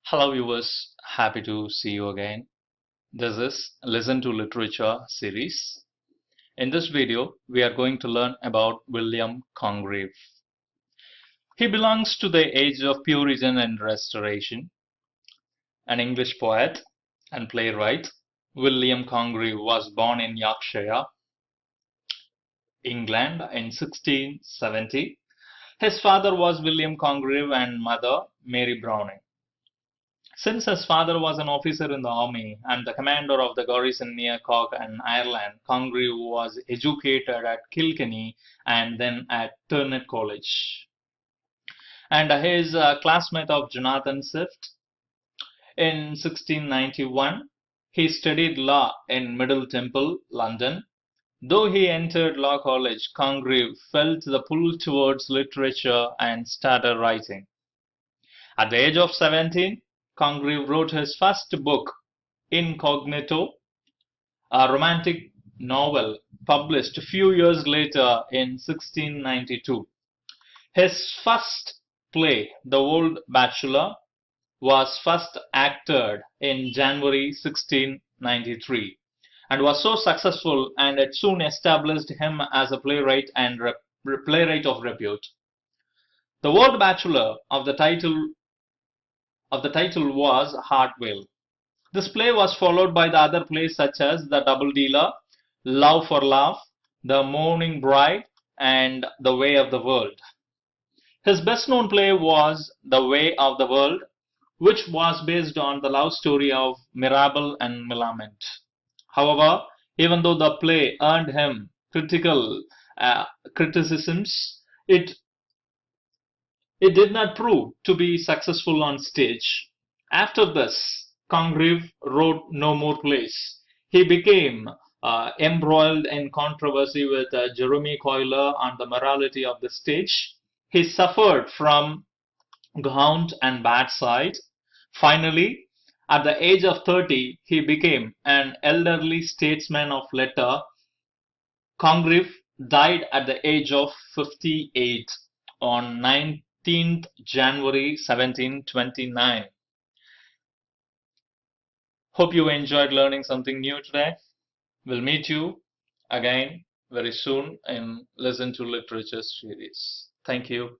Hello viewers, happy to see you again. This is Listen to Literature series. In this video, we are going to learn about William Congreve. He belongs to the age of Puritan and Restoration. An English poet and playwright, William Congreve was born in Yorkshire, England in 1670. His father was William Congreve and mother Mary Browning. Since his father was an officer in the army and the commander of the garrison near Cork in Ireland, Congreve was educated at Kilkenny and then at Trinity College. And his classmate of Jonathan Swift. In 1691, he studied law in Middle Temple, London. Though he entered law college, Congreve felt the pull towards literature and started writing. At the age of 17, Congreve wrote his first book, Incognito, a romantic novel published a few years later in 1692. His first play, The Old Bachelor, was first acted in January 1693 and was so successful, and it soon established him as a playwright and playwright of repute. The Old Bachelor of the title was Hartwell. This play was followed by the other plays such as The Double Dealer, Love for Love, The Mourning Bride, and The Way of the World. His best-known play was The Way of the World, which was based on the love story of Mirabell and Millamant. However, even though the play earned him criticisms, it did not prove to be successful on stage. After this, Congreve wrote no more plays. He became embroiled in controversy with Jeremy Coiler on the morality of the stage. He suffered from gout and bad sight. Finally, at the age of 30, he became an elderly statesman of letter. Congreve died at the age of 58 on 19th January 1729. Hope you enjoyed learning something new today. We'll meet you again very soon in Listen to Literature series. Thank you.